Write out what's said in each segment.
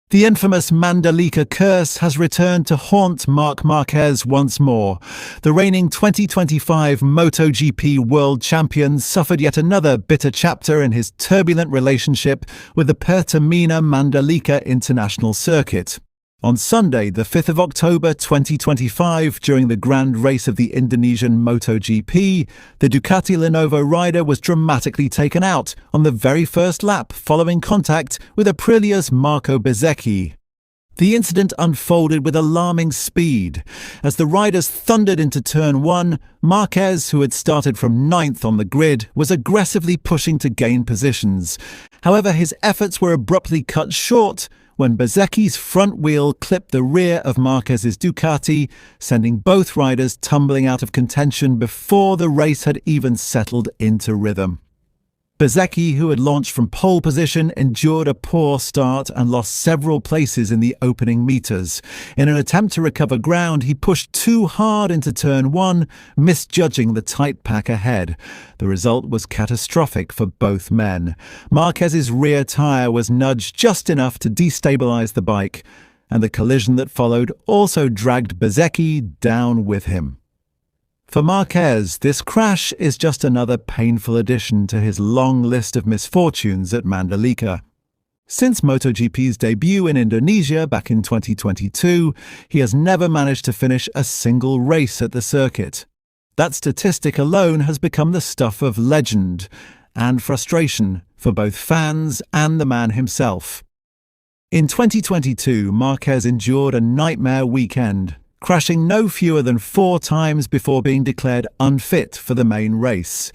The infamous Mandalika curse has returned to haunt Marc Marquez once more. The reigning 2025 MotoGP world champion suffered yet another bitter chapter in his turbulent relationship with the Pertamina Mandalika International Circuit. On Sunday, the 5th of October 2025, during the grand race of the Indonesian MotoGP, the Ducati Lenovo rider was dramatically taken out on the very first lap following contact with Aprilia's Marco Bezzecchi. The incident unfolded with alarming speed. As the riders thundered into turn 1, Márquez, who had started from 9th on the grid, was aggressively pushing to gain positions. However, his efforts were abruptly cut short when Bezzecchi's front wheel clipped the rear of Márquez's Ducati, sending both riders tumbling out of contention before the race had even settled into rhythm. Bezzecchi, who had launched from pole position, endured a poor start and lost several places in the opening meters. In an attempt to recover ground, he pushed too hard into turn 1, misjudging the tight pack ahead. The result was catastrophic for both men. Márquez's rear tyre was nudged just enough to destabilize the bike, and the collision that followed also dragged Bezzecchi down with him. For Márquez, this crash is just another painful addition to his long list of misfortunes at Mandalika. Since MotoGP's debut in Indonesia back in 2022, he has never managed to finish a single race at the circuit. That statistic alone has become the stuff of legend and frustration for both fans and the man himself. In 2022, Márquez endured a nightmare weekend, crashing no fewer than 4 times before being declared unfit for the main race.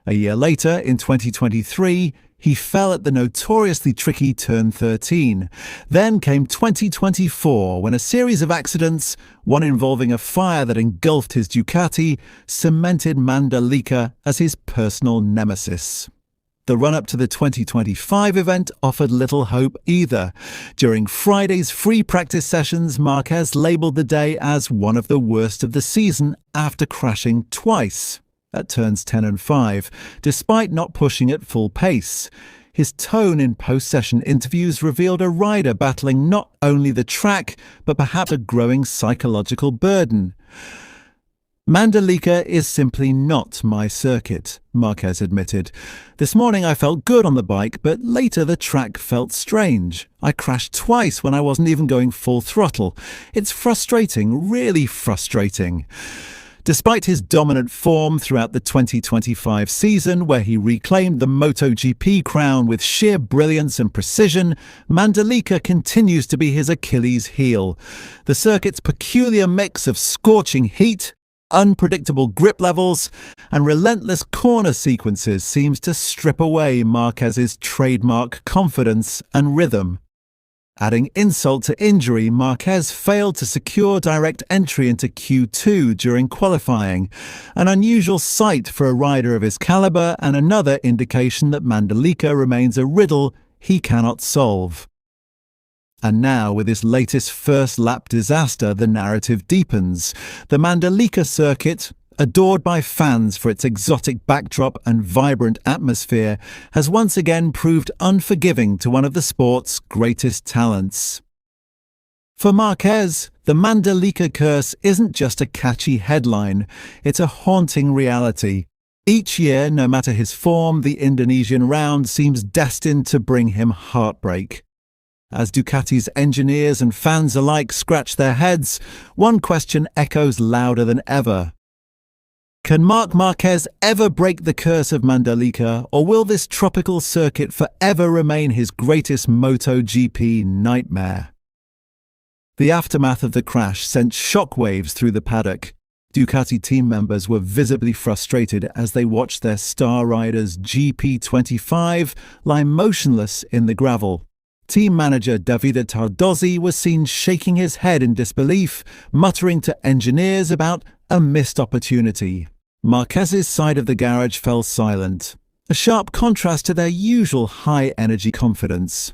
A year later, in 2023, he fell at the notoriously tricky turn 13. Then came 2024, when a series of accidents, one involving a fire that engulfed his Ducati, cemented Mandalika as his personal nemesis. The run-up to the 2025 event offered little hope either. During Friday's free practice sessions, Márquez labelled the day as one of the worst of the season after crashing twice at turns 10 and 5, despite not pushing at full pace. His tone in post-session interviews revealed a rider battling not only the track, but perhaps a growing psychological burden. "Mandalika is simply not my circuit," Márquez admitted. "This morning I felt good on the bike, but later the track felt strange. I crashed twice when I wasn't even going full throttle. It's frustrating, really frustrating." Despite his dominant form throughout the 2025 season, where he reclaimed the MotoGP crown with sheer brilliance and precision, Mandalika continues to be his Achilles heel. The circuit's peculiar mix of scorching heat, unpredictable grip levels, and relentless corner sequences seems to strip away Márquez's trademark confidence and rhythm. Adding insult to injury, Márquez failed to secure direct entry into Q2 during qualifying, an unusual sight for a rider of his caliber and another indication that Mandalika remains a riddle he cannot solve. And now, with his latest first-lap disaster, the narrative deepens. The Mandalika circuit, adored by fans for its exotic backdrop and vibrant atmosphere, has once again proved unforgiving to one of the sport's greatest talents. For Márquez, the Mandalika curse isn't just a catchy headline, it's a haunting reality. Each year, no matter his form, the Indonesian round seems destined to bring him heartbreak. As Ducati's engineers and fans alike scratch their heads, one question echoes louder than ever. Can Marc Marquez ever break the curse of Mandalika, or will this tropical circuit forever remain his greatest MotoGP nightmare? The aftermath of the crash sent shockwaves through the paddock. Ducati team members were visibly frustrated as they watched their star rider's GP25 lie motionless in the gravel. Team manager Davide Tardozzi was seen shaking his head in disbelief, muttering to engineers about a missed opportunity. Márquez's side of the garage fell silent, a sharp contrast to their usual high-energy confidence.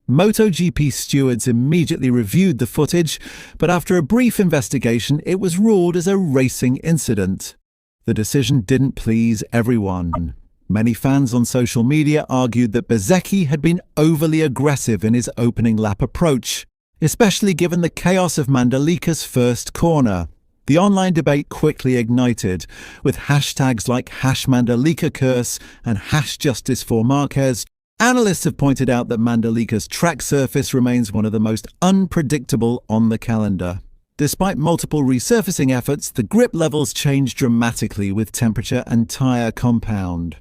MotoGP stewards immediately reviewed the footage, but after a brief investigation, it was ruled as a racing incident. The decision didn't please everyone. Many fans on social media argued that Bezzecchi had been overly aggressive in his opening lap approach, especially given the chaos of Mandalika's first corner. The online debate quickly ignited, with hashtags like #Mandalika curse and #Justice for Márquez. Analysts have pointed out that Mandalika's track surface remains one of the most unpredictable on the calendar. Despite multiple resurfacing efforts, the grip levels change dramatically with temperature and tyre compound.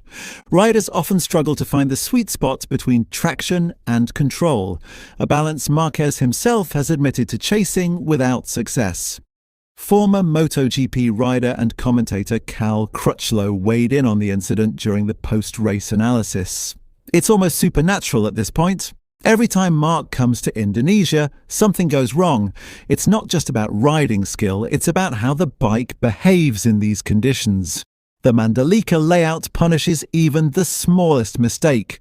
Riders often struggle to find the sweet spot between traction and control, a balance Marquez himself has admitted to chasing without success. Former MotoGP rider and commentator Cal Crutchlow weighed in on the incident during the post-race analysis. "It's almost supernatural at this point. Every time Marc comes to Indonesia, something goes wrong. It's not just about riding skill, it's about how the bike behaves in these conditions. The Mandalika layout punishes even the smallest mistake."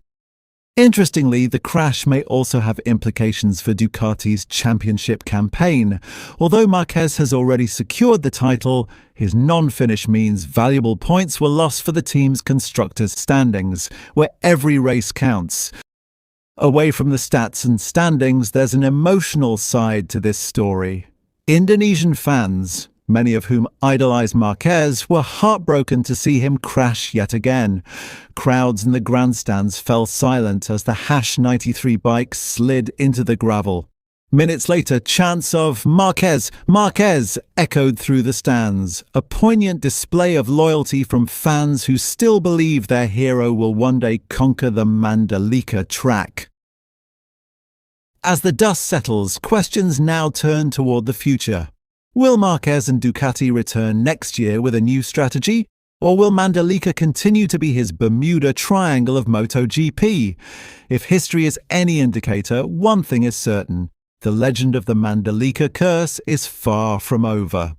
Interestingly, the crash may also have implications for Ducati's championship campaign. Although Marquez has already secured the title, his non-finish means valuable points were lost for the team's constructors' standings, where every race counts. Away from the stats and standings, there's an emotional side to this story. Indonesian fans, many of whom idolize Marquez, were heartbroken to see him crash yet again. Crowds in the grandstands fell silent as the #93 bike slid into the gravel. Minutes later, chants of "Marquez, Marquez" echoed through the stands, a poignant display of loyalty from fans who still believe their hero will one day conquer the Mandalika track. As the dust settles, questions now turn toward the future. Will Marquez and Ducati return next year with a new strategy? Or will Mandalika continue to be his Bermuda Triangle of MotoGP? If history is any indicator, one thing is certain: the legend of the Mandalika curse is far from over.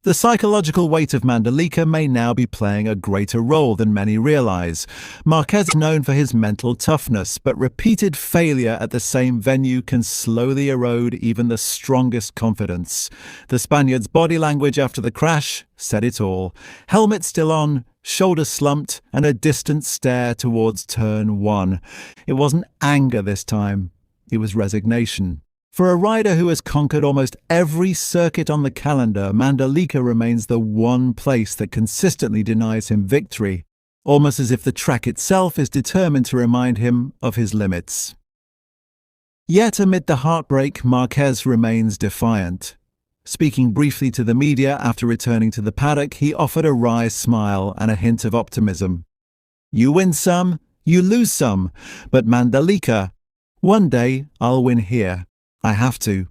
The psychological weight of Mandalika may now be playing a greater role than many realize. Marquez is known for his mental toughness, but repeated failure at the same venue can slowly erode even the strongest confidence. The Spaniard's body language after the crash said it all. Helmet still on, shoulders slumped, and a distant stare towards turn 1. It wasn't anger this time, it was resignation. For a rider who has conquered almost every circuit on the calendar, Mandalika remains the one place that consistently denies him victory, almost as if the track itself is determined to remind him of his limits. Yet amid the heartbreak, Marquez remains defiant. Speaking briefly to the media after returning to the paddock, he offered a wry smile and a hint of optimism. "You win some, you lose some, but Mandalika, one day I'll win here. I have to."